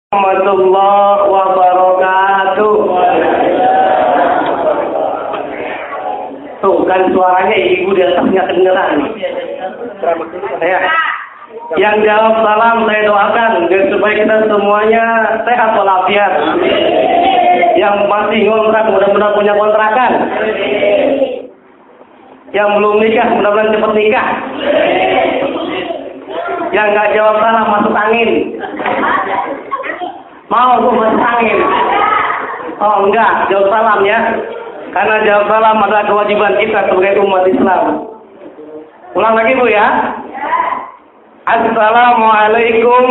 Warahmatullahi wabarakatuh. Tuh kan suaranya ibu di atasnya kedengeran. Ya. Yang jawab salam saya doakan dan supaya kita semuanya sehat walafiat. Yang masih ngontrak mudah-mudahan punya kontrakan. Yang belum nikah mudah-mudahan cepat nikah. Yang nggak jawab salam masuk angin. Mau gue masuk angin? Oh enggak, jawab salam ya. Karena jawab salam adalah kewajiban kita sebagai umat Islam. Ulang lagi Bu ya. Assalamualaikum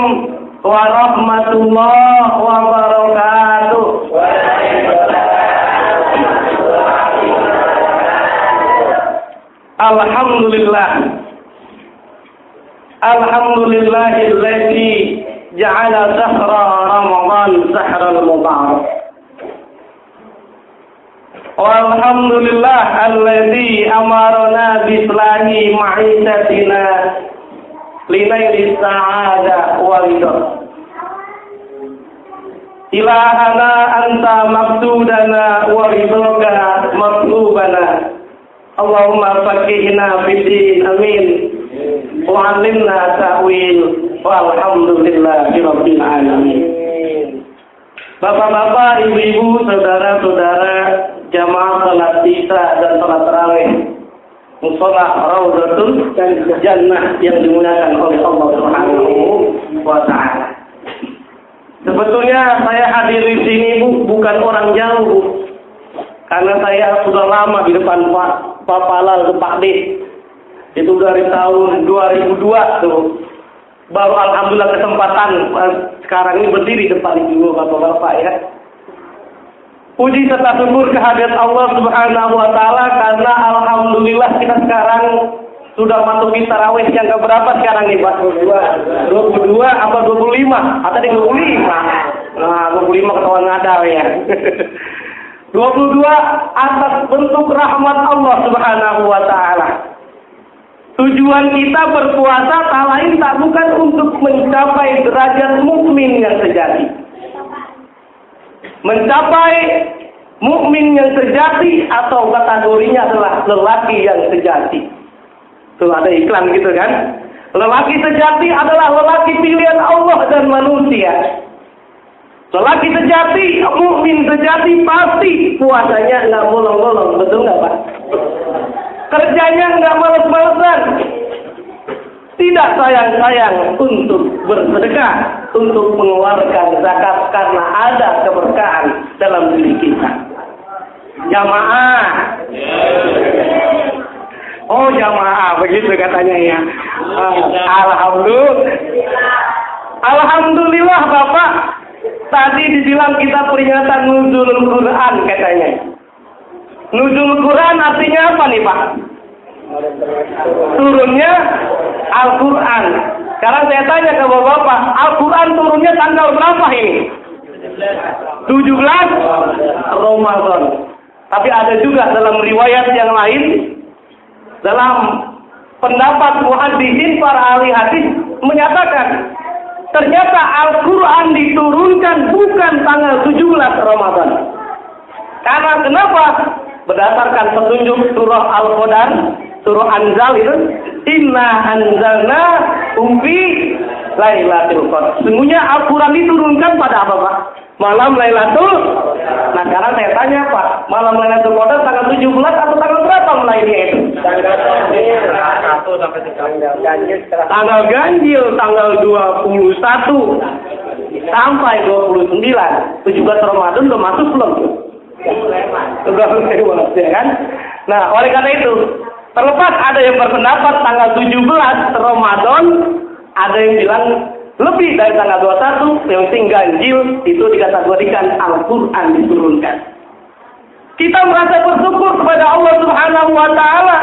warahmatullahi wabarakatuh. Alhamdulillah. Alhamdulillahilladzi ja'ala sahra Ramadan sahral mubarak. Walhamdulillah alladzi amarna bislahi ma'isatina linaili sa'ada walidha. Ilahana anta maqsudana wa ridhaka matlubana. Allahumma faqihna fid din amin. Wa 'allimna ta'wil. Walhamdulillahirabbil alamin. Bapak-bapak, ibu-ibu, saudara-saudara, jamaah salat isya dan salat tarawih mushola Raudhatul Jannah yang dimuliakan oleh Allah Subhanahu wa taala. Sebetulnya saya hadir di sini bukan orang jauh, Bu. Karena saya sudah lama di depan Pak Palal, Pak D. Itu dari tahun 2002 tuh. Baru alhamdulillah kesempatan sekarang ini berdiri depan ibu bapak-bapak ya. Puji serta syukur kehadirat Allah Subhanahu wa taala karena alhamdulillah kita sekarang sudah masuki tarawih yang keberapa sekarang nih Pak? 22 apa 25? Atau 25? Nah, 25 ketahuan ngadal ya. 22 atas bentuk rahmat Allah Subhanahu wa taala. Tujuan kita berpuasa tak lain tak bukan untuk mencapai derajat mukmin yang sejati. Mencapai mukmin yang sejati atau kategorinya adalah lelaki yang sejati. Tuh ada iklan gitu kan? Lelaki sejati adalah lelaki pilihan Allah dan manusia. Lelaki sejati, mukmin sejati pasti puasanya nggak bolong-bolong, betul nggak Pak? Kerjanya nggak males-malesan, tidak sayang-sayang untuk bersedekah, untuk mengeluarkan zakat karena ada keberkahan dalam diri kita. Jamaah, oh jamaah begitu katanya ya. Alhamdulillah Bapak. Tadi dibilang kita peringatan nuzulul Quran katanya. Nuzul Quran artinya apa nih Pak? Turunnya Al-Quran. Sekarang saya tanya ke Bapak, Al-Quran turunnya tanggal berapa ini? 17 Ramadan. Tapi ada juga dalam riwayat yang lain, dalam pendapat muhaddisin para ahli hadis menyatakan, ternyata Al-Quran diturunkan bukan tanggal 17 Ramadan. Karena kenapa? Berdasarkan petunjuk surah Al-Qadar, surah Anzal itu, Inna anzalna fi Lailatul Qadar. Sesungguhnya Al-Quran diturunkan pada apa Pak? Malam Lailatul. Nah sekarang saya tanya Pak, malam Lailatul Qadar tanggal 17 atau tanggal berapa mulainya itu? Tanggal ganjil tanggal 21 sampai 29. 17 Ramadan udah masuk belum? Sudah lewat ya kan? Nah oleh karena itu, terlepas ada yang berpendapat tanggal 17 Ramadan, ada yang bilang lebih dari tanggal 21, yang penting ganjil itu dikategorikan Al-Quran diturunkan. Kita merasa bersyukur kepada Allah Subhanahu wa taala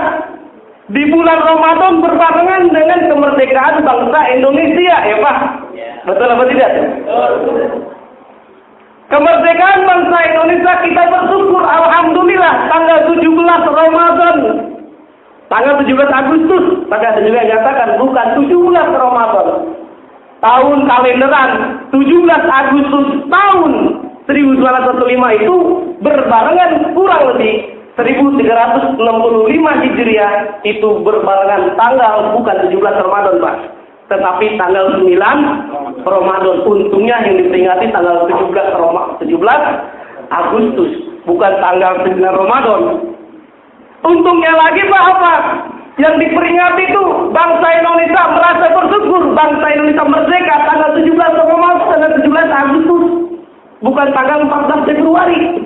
di bulan Ramadan berbarengan dengan kemerdekaan bangsa Indonesia ya Pak. Betul apa tidak? Kemerdekaan bangsa Indonesia kita bersyukur alhamdulillah tanggal 17 Ramadan. Tanggal 17 Agustus, maka ada juga yang nyatakan bukan 17 Ramadan. tahun kalenderan 17 Agustus tahun 1945 itu berbarengan kurang lebih 1365 Hijriah itu berbarengan tanggal bukan 17 Ramadan Pak, tetapi tanggal 9 Ramadan. Untungnya yang diperingati tanggal 17 Agustus, bukan tanggal 9 Ramadan. Untungnya lagi Pak apa? Yang diperingati itu bangsa Indonesia merasa bersyukur, bangsa Indonesia merdeka tanggal 17 Ramadan, tanggal 17 Agustus, bukan tanggal 14 Februari.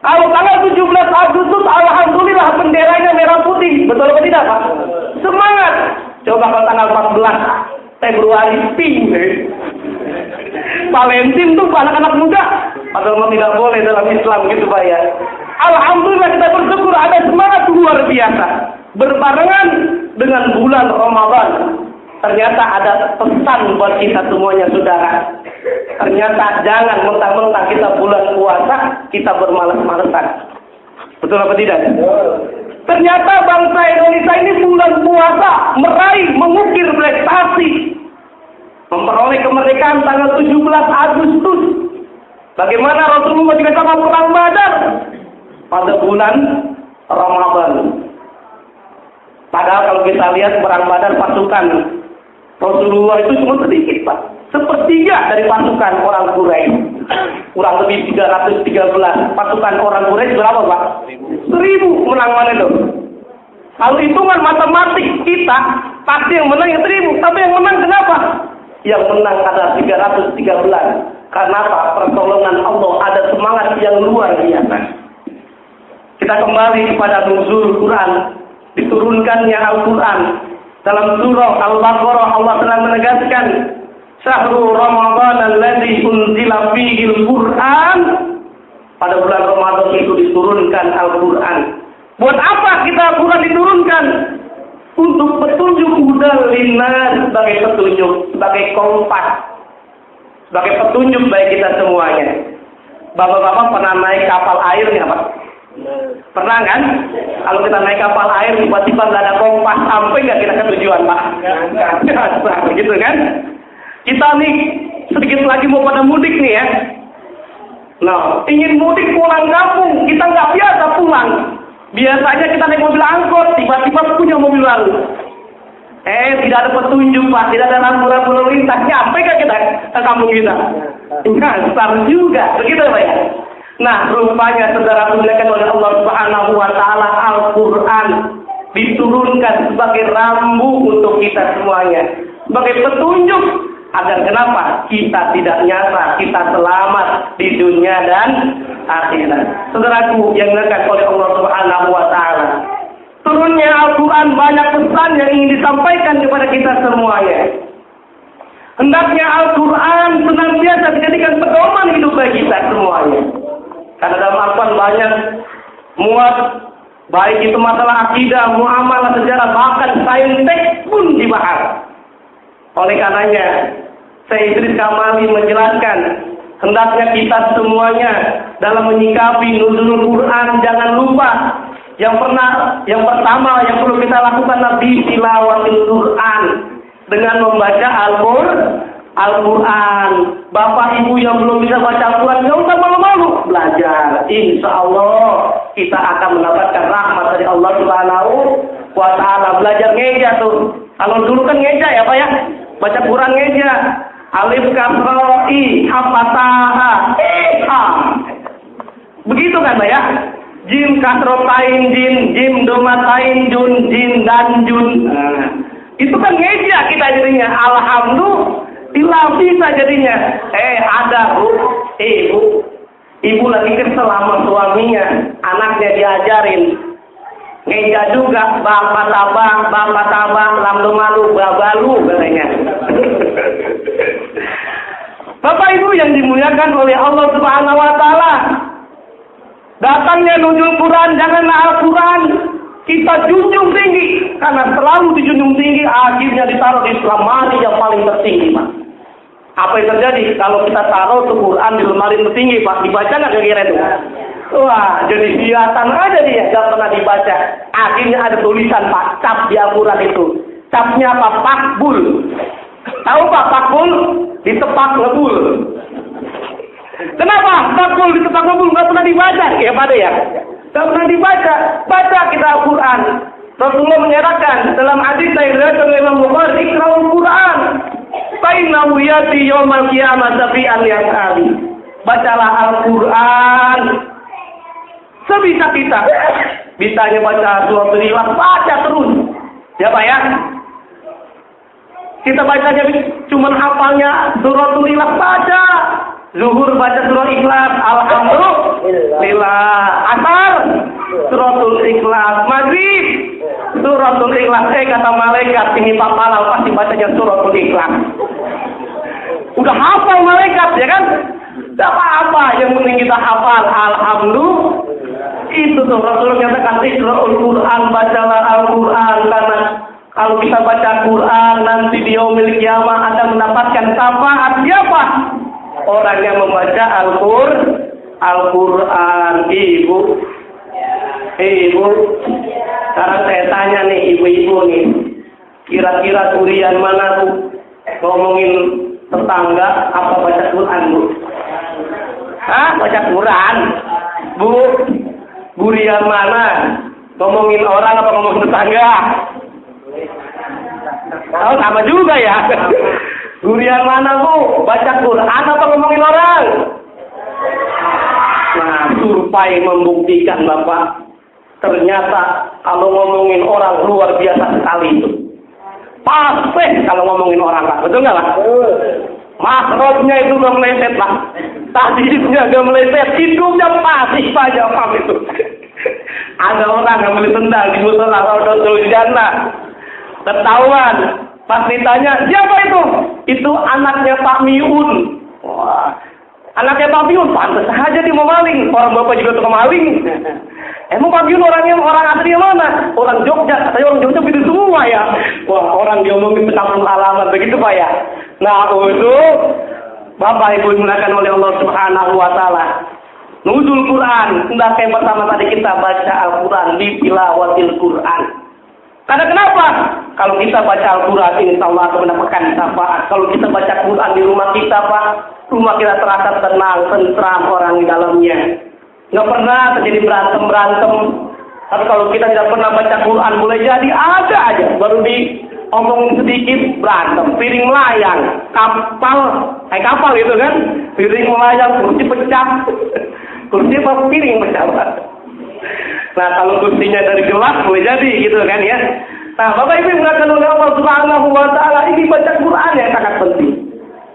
Kalau tanggal 17 Agustus, alhamdulillah benderanya merah putih. Betul atau tidak, Pak? Semangat. Coba kalau tanggal 14 Februari, pink. Valentine tuh anak-anak muda. Padahal tidak boleh dalam Islam gitu, Pak ya. Alhamdulillah kita bersyukur ada semangat luar biasa. Berbarengan dengan bulan Ramadan. Ternyata ada pesan buat kita semuanya, saudara. Ternyata jangan mentang-mentang kita bulan puasa, kita bermalas-malasan. Betul apa tidak? Ternyata bangsa Indonesia ini bulan puasa meraih, mengukir prestasi. Memperoleh kemerdekaan tanggal 17 Agustus. Bagaimana Rasulullah juga sama perang Badar pada bulan Ramadan. Padahal kalau kita lihat perang Badar pasukan Rasulullah itu cuma sedikit, Pak. Sepertiga dari pasukan orang Quraisy. Kurang lebih 313. Pasukan orang Quraisy berapa, Pak? 1000 menang mana itu? Kalau hitungan matematik kita, pasti yang menang yang 1000. Tapi yang menang kenapa? Yang menang ada 313. Karena apa? Pertolongan Allah, ada semangat yang luar biasa. Kita kembali kepada nuzul Quran. Diturunkannya Al-Quran. Dalam surah Al-Baqarah Allah telah menegaskan Syahrul Ramadan alladzi unzila fihi al-Qur'an. Pada bulan Ramadan itu diturunkan Al-Quran. Buat apa kita Al-Quran diturunkan? Untuk petunjuk hudal linnas, sebagai petunjuk, sebagai kompas, sebagai petunjuk bagi kita semuanya. Bapak-bapak pernah naik kapal air nggak, Pak? Pernah kan? Kalau kita naik kapal air tiba-tiba nggak ada kompas, sampai nggak kita ke tujuan, Pak? Nggak, begitu kan? Kita nih sedikit lagi mau pada mudik nih ya. Nah, ingin mudik pulang kampung, kita nggak biasa pulang. Biasanya kita naik mobil angkot, tiba-tiba punya mobil baru. Tidak ada petunjuk, Pak, tidak ada lampu-lampu lalu lintas. Nyampe nggak kita ke kampung kita? Enggak, besar juga, begitu Pak ya. Nah, rupanya saudara dimuliakan oleh Allah Subhanahu wa taala, Al-Qur'an diturunkan sebagai rambu untuk kita semuanya, sebagai petunjuk agar kenapa kita tidak nyasar, kita selamat di dunia dan akhirat. Saudaraku yang dimuliakan oleh Allah Subhanahu wa taala, turunnya Al-Qur'an banyak pesan yang ingin disampaikan kepada kita semuanya. Hendaknya Al-Qur'an senantiasa dijadikan pedoman hidup bagi kita semuanya. Karena dalam Al-Quran banyak muat, baik itu masalah akidah, muamalah, sejarah, bahkan saintek pun dibahas. Oleh karenanya, saya Idris Kamali menjelaskan, hendaknya kita semuanya dalam menyikapi nuzulul Quran jangan lupa yang pertama yang perlu kita lakukan nabi tilawatil Quran dengan membaca Al-Quran. Bapak ibu yang belum bisa baca Al-Quran, nggak usah malu-malu, belajar. Insya Allah kita akan mendapatkan rahmat dari Allah Subhanahu wa taala. Belajar ngeja tuh. Kalau dulu kan ngeja ya Pak ya, baca Quran ngeja. Alif kasro i hafataha ha. Begitu kan Pak ya? Jim kasrotain jim domatain jin dan jun. Nah, itu kan ngeja kita jadinya. Alhamdulillah bisa jadinya. Ada ibu lagi kesel sama suaminya, anaknya diajarin ngeja juga, bapak tabang, lamdo malu, babalu katanya. Bapak ibu yang dimuliakan oleh Allah Subhanahu wa taala, datangnya nuzul Quran, janganlah Al-Quran kita junjung tinggi, karena selalu dijunjung tinggi akhirnya ditaruh di lemari yang paling tertinggi, Pak. Apa yang terjadi kalau kita taruh tuh Quran di lemari tertinggi, Pak? Dibaca nggak kira-kira itu? Wah, jadi hiasan aja dia, nggak pernah dibaca. Akhirnya ada tulisan, Pak, cap di Al-Quran itu. Capnya apa? Pakbul. Tahu Pak pakbul? Ditepak ngebul. Kenapa? Pakbul ditepak ngebul nggak pernah dibaca? Ya pada ya. Nggak pernah dibaca. Baca kita Al-Quran. Rasulullah menyatakan dalam hadis yang diriwayatkan oleh Imam Bukhari, "Iqra'ul Quran. Fainnahu ya'ti yaumal qiyamah safi'an yas'ali." Bacalah Al-Quran. Sebisa kita. Bisanya baca suratul Ikhlas, baca terus. Ya Pak ya? Kita bacanya cuma hafalnya suratul Ikhlas, baca. Zuhur baca surah Ikhlas, alhamdulillah. Asar suratul Ikhlas, maghrib suratul Ikhlas. Kata malaikat ini Pak Palal pasti bacanya suratul Ikhlas. Udah hafal malaikat ya kan? Tidak apa-apa, yang penting kita hafal alhamdulillah. Itu tuh Rasulullah nyatakan Iqra'ul Quran, bacalah Al-Quran, karena kalau kita baca Quran nanti di yaumil qiyamah akan mendapatkan syafaat siapa? Orang yang membaca Al-Quran. Ibu, sekarang saya tanya nih ibu-ibu nih, kira-kira durian mana Bu? Ngomongin tetangga apa baca Quran Bu? Hah? Baca Quran? Bu, durian mana? Ngomongin orang apa ngomongin tetangga? Oh, sama juga ya. Durian mana Bu? Baca Quran apa ngomongin orang? Nah, survei membuktikan Bapak, ternyata kalau ngomongin orang luar biasa sekali itu. Pasti kalau ngomongin orang Pak, betul nggak Pak? Makrotnya itu udah meleset Pak. Tadisnya udah meleset, hidupnya pasti saja Pak itu. Ada orang yang beli tendang di musola Raudatul Jannah. Ketahuan, pas ditanya, siapa itu? Itu anaknya Pak Miun. Wah, anaknya Pak Miun, pantas saja dia mau maling. Orang bapak juga tukang maling. Emang Pak Miun orang asli mana? Orang Jogja, katanya orang Jogja begitu semua ya. Wah, orang diomongin petang alamat begitu Pak ya. Nah, itu Bapak Ibu dimuliakan oleh Allah Subhanahu wa taala. Nuzul Quran, hendaknya yang pertama tadi kita baca Al-Quran, tilawatil Quran. Karena kenapa? Kalau kita baca Al-Quran, insya Allah akan mendapatkan syafaat. Kalau kita baca Quran di rumah kita, Pak, rumah kita terasa tenang, tentram orang di dalamnya. Nggak pernah terjadi berantem. Tapi kalau kita tidak pernah baca Quran, boleh jadi ada aja. Baru diomongin sedikit, berantem. Piring melayang, kapal itu kan. Piring melayang, kursi pecah. Kursi apa piring pecah. Nah, kalau kursinya dari gelas boleh jadi gitu kan ya. Nah, Bapak Ibu mengatakan oleh Allah Subhanahu wa taala, ini baca Quran yang sangat penting.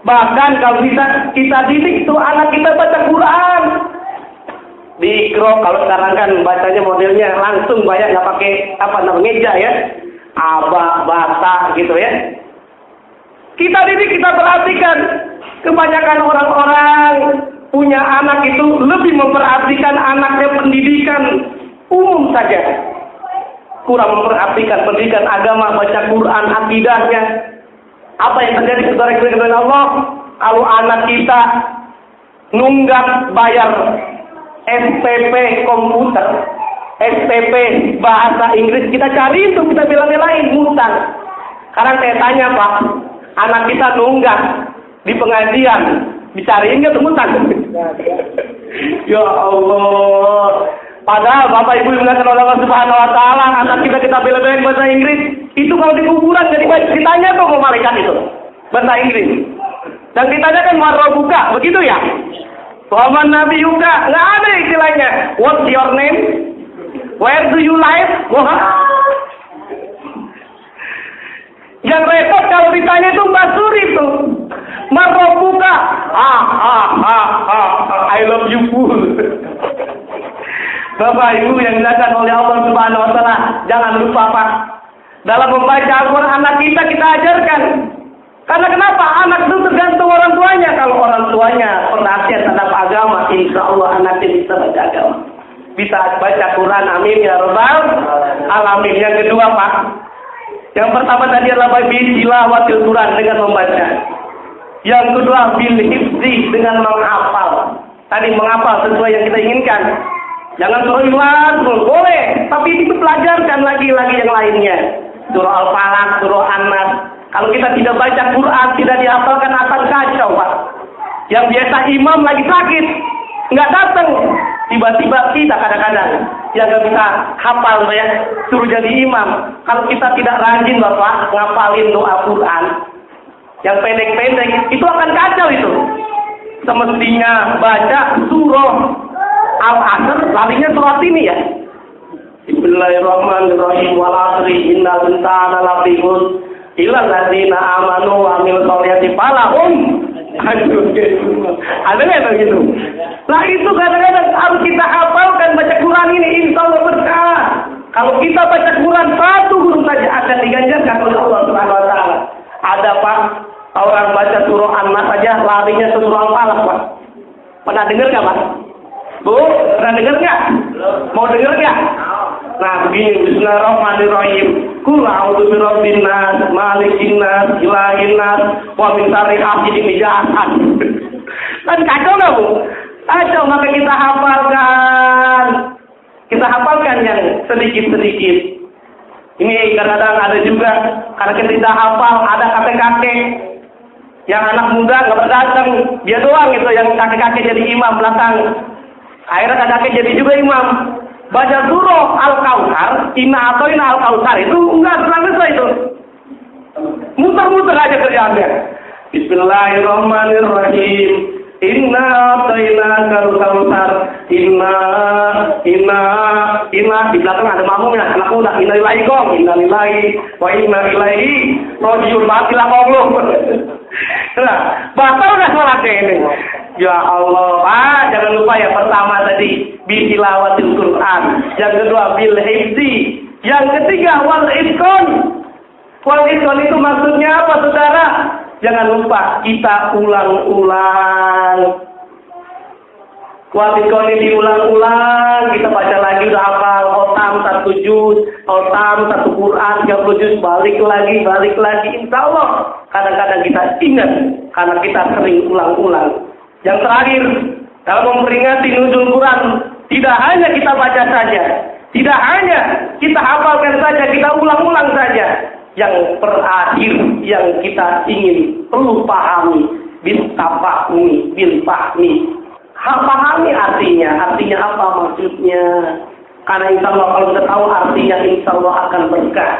Bahkan kalau kita didik itu anak kita baca Quran. Di Ikro kalau sekarang kan bacanya modelnya langsung banyak, nggak pakai meja ya. Abah, bata gitu ya. Kita didik, kita perhatikan. Kebanyakan orang-orang punya anak itu lebih memperhatikan anaknya pendidikan umum saja. Kurang memperhatikan pendidikan agama, baca Quran, akidahnya. Apa yang terjadi saudara-saudara Allah? Kalau anak kita nunggak bayar SPP komputer, SPP bahasa Inggris, kita cari itu, kita bela-belain, ngutang. Sekarang saya tanya Pak, anak kita nunggak di pengajian, dicariin nggak ngutang? Ya Allah. Padahal Bapak Ibu yang melihat oleh Allah Subhanahu wa taala, anak kita bela-belain bahasa Inggris, itu kalau di kuburan jadi ditanya tuh sama malaikat itu bahasa Inggris. Dan ditanyakan marah buka, begitu ya? Waman Nabi Yuka, nggak ada istilahnya. What's your name? Where do you live? Wah. Yang repot kalau ditanya itu Mbak Suri tuh. Marah buka. I love you full. Bapak Ibu yang dimuliakan oleh Allah Subhanahu wa taala, jangan lupa Pak, dalam membaca Al-Qur'an anak kita ajarkan. Karena kenapa? Anak itu tergantung orang tuanya. Kalau orang tuanya perhatian terhadap agama, insya Allah anaknya bisa baca agama. Bisa baca Quran, amin ya rabbal alamin. Yang kedua Pak, yang pertama tadi adalah tilawatil Quran dengan membaca. Yang kedua bil hifzi dengan menghafal. Tadi menghafal sesuai yang kita inginkan. Jangan surah Ikhlas, boleh, tapi itu pelajarkan lagi yang lainnya. surah Al-Falaq, surah An-Nas. Kalau kita tidak baca Quran, tidak dihafalkan akan kacau, Pak. Yang biasa imam lagi sakit, nggak datang. Tiba-tiba kita kadang-kadang yang nggak bisa hafal ya, suruh jadi imam. Kalau kita tidak rajin, Bapak, ngapalin doa Quran yang pendek-pendek, itu akan kacau itu. Semestinya baca surah Al-Asr, larinya surat ini ya. Bismillahirrahmanirrahim. Wal 'asri innal insana lafi khusr illa alladziina aamanu wa 'amilus sholihati falahum ajrun ghairu. Ada nggak begitu? Nah itu kadang-kadang harus kita hafalkan baca Quran ini, insya Allah berkah. Kalau kita baca Quran satu huruf saja akan diganjarkan oleh Allah Subhanahu Wa Taala. Ada Pak, orang baca surah An-Nas saja larinya ke surah Al-Falaq, Pak. Pernah dengar nggak, Pak? Bu, pernah dengar nggak? Mau dengar nggak? Nah begini, Bismillahirrahmanirrahim. Qul a'udzu birabbin nas, malikin nas, ilahin nas, wa min syarri hasidin idza hasad. Kan kacau nggak, Bu? Kacau, maka kita hafalkan. Kita hafalkan yang sedikit-sedikit. Ini kadang-kadang ada juga, karena kita tidak hafal, ada kakek-kakek yang anak muda nggak berdatang, dia doang itu yang kakek-kakek jadi imam belakang. Akhirnya kakek jadi juga imam. Baca surah Al-Kautsar, inna Al-Kautsar itu enggak selesai itu. Muter-muter aja kerjaannya. Bismillahirrahmanirrahim. Inna Al-Kautsar. Inna di belakang ada makmumnya, anak muda. Inna lillahi wa inna ilaihi raji'un. Matilah Allah. Nah, batal nggak sholatnya ini? Ya Allah, Pak, jangan lupa ya, pertama tadi bihilawatil Quran, yang kedua bil hifzi, yang ketiga wal iskon. Wal iskon itu maksudnya apa, saudara? Jangan lupa kita ulang-ulang. Wal iskon ini diulang-ulang, kita baca lagi udah hafal, otam 1 juz, otam 1 Quran 30 juz, balik lagi, insya Allah. Kadang-kadang kita ingat karena kita sering ulang-ulang. Yang terakhir, dalam memperingati nuzul Quran, tidak hanya kita baca saja, tidak hanya kita hafalkan saja, kita ulang-ulang saja. Yang terakhir yang kita ingin perlu pahami, bil fahmi. Pahami artinya apa maksudnya? Karena insya Allah kalau kita tahu artinya, insya Allah akan berkah.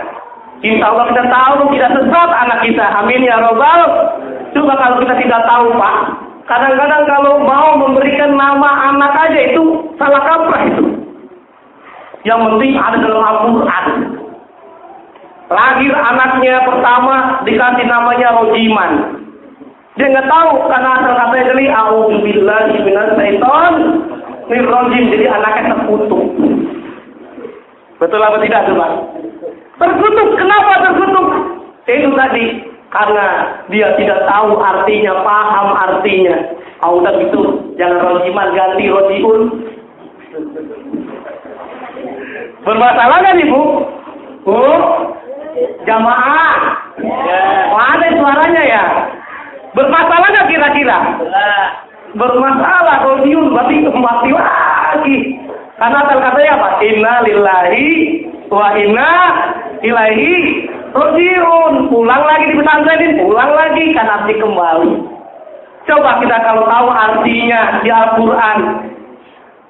Insya Allah kita tahu tidak sesat anak kita. Amin ya Rabbal. Coba kalau kita tidak tahu, Pak. Kadang-kadang kalau mau memberikan nama anak aja itu salah kaprah itu. Yang penting ada dalam Al-Quran. Lahir anaknya pertama dikasih namanya Rojiman. Dia nggak tahu karena asal katanya dari A'udzubillahi minasyaitonir rajim. Jadi anaknya terkutuk. Betul apa tidak tuh, Pak? Terkutuk. Kenapa terkutuk? Itu tadi. Karena dia tidak tahu artinya, paham artinya. Udah gitu, jangan rojiman, ganti rojiun. Bermasalah kan Ibu? Bu? Jamaah? Ya. Ada suaranya ya? Bermasalah nggak kira-kira? Bermasalah, rojiun, berarti mati lagi. Karena asal katanya apa? Inna lillahi wa inna ilaihi raji'un. Pulang lagi di pesantren, pulang lagi kan arti kembali. Coba kita kalau tahu artinya di Al-Quran,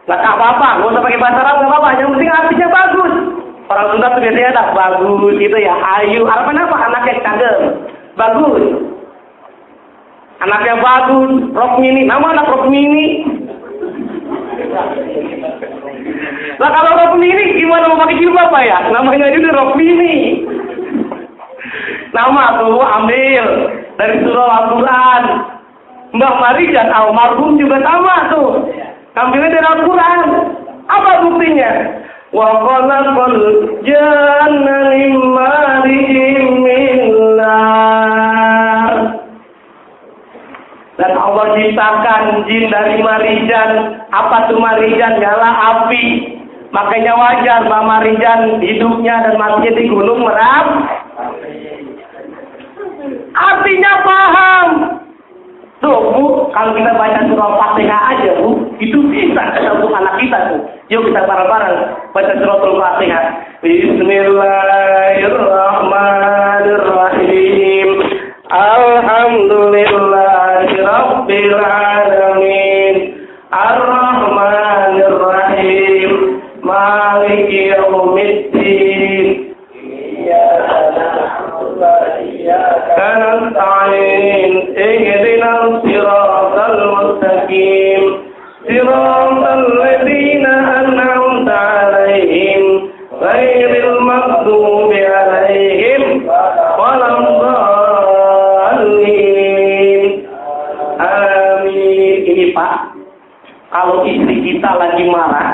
nggak apa-apa, nggak usah pakai bahasa Arab, nggak apa-apa. Yang penting artinya bagus. Orang Sunda tuh biasanya tak bagus gitu ya, ayu. Harapan apa? Anaknya cakep, bagus. Anaknya bagus, Rokmini. Nama anak Rokmini. Lah kalau Rokmini gimana mau pakai jilbab apa ya? Namanya juga Rokmini. Nama tuh ambil dari surah Al-Quran. Mbah Marijan almarhum juga sama tuh. Ambilnya dari Al-Quran. Apa buktinya? Wa khalaqal janna min marijin min nar. Dan Allah ciptakan jin dari marijan. Apa tuh marijan? Nyala api. Makanya wajar Mbak Marijan hidupnya dan matinya di Gunung Merapi. Artinya paham. Tuh, Bu, kalau kita baca surah Fatihah aja, Bu, itu bisa untuk anak kita, Bu. Yuk kita bareng-bareng baca suratul Fatihah. Bismillahirrahmanirrahim. Alhamdulillahirabbil alamin. Ar-Rahmanir-Rahim. Maliki yaumiddin. نستعين اهدنا الصراط المستقيم صراط الذين أنعمت عليهم غير المغضوب عليهم ولا الضالين. Amin. Ini Pak, kalau istri kita lagi marah,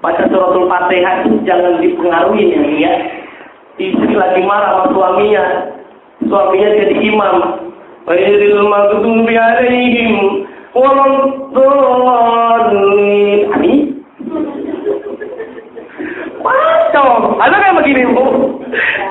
baca suratul Fatihah itu jangan dipengaruhi ya. Istri lagi marah sama suaminya jadi imam. Ghairil maghdubi alaihim waladdallin. Amin. Waduh, ada kayak begini, Bu.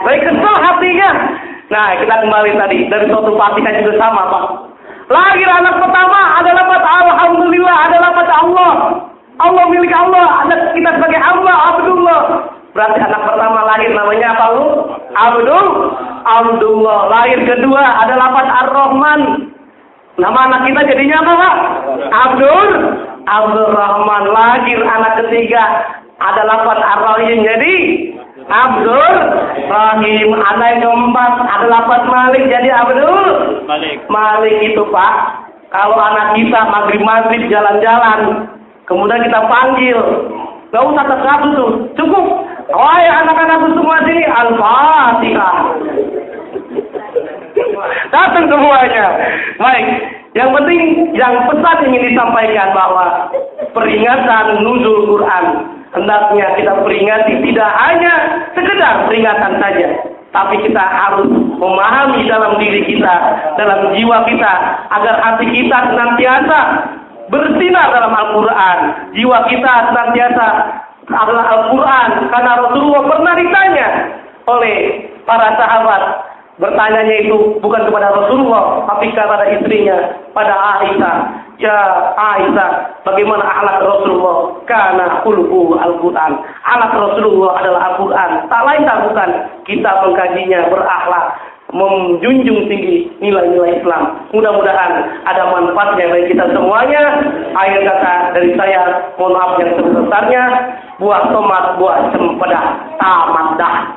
Baik kesel hatinya. Nah, kita kembali tadi dari suatu Fatihah juga sama, Pak. Lahir anak pertama ada lafaz alhamdulillah, ada lafaz Allah. Allah milik Allah, ada kita sebagai Allah, Abdullah. Berarti anak pertama lahir namanya apa, Bu? Abdullah. Lahir kedua ada lafaz Ar-Rahman. Nama anak kita jadinya apa, Pak? Abdul Rahman. Lahir anak ketiga ada lafaz Ar-Rahim, jadi Abdul Rahim. Anak yang keempat ada lafaz Malik, jadi Abdul Malik itu, Pak. Kalau anak kita maghrib jalan-jalan, kemudian kita panggil, gak usah tergabung tuh, cukup. Wahai anak-anakku semua sini, Al-Fatihah. Datang semuanya. Baik, yang penting, yang pesan ingin disampaikan bahwa peringatan nuzul Quran hendaknya kita peringati tidak hanya sekedar peringatan saja, tapi kita harus memahami dalam diri kita, dalam jiwa kita, agar hati kita senantiasa bersinar dalam Al-Quran. Jiwa kita senantiasa adalah Al-Quran, karena Rasulullah pernah ditanya oleh para sahabat. Bertanyanya itu bukan kepada Rasulullah, tapi kepada istrinya, pada Aisyah. Ya Aisyah, bagaimana akhlak Rasulullah? Karena khuluquhu Al-Quran. Akhlak Rasulullah adalah Al-Quran. Tak lain tak bukan kita mengkajinya, berakhlak, menjunjung tinggi nilai-nilai Islam. Mudah-mudahan ada manfaatnya bagi kita semuanya. Akhir kata dari saya, mohon maaf yang sebesar-besarnya. Buah tomat, buah cempedak, tamat dah.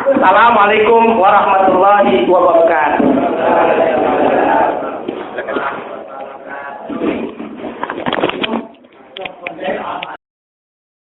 Assalamualaikum warahmatullahi wabarakatuh.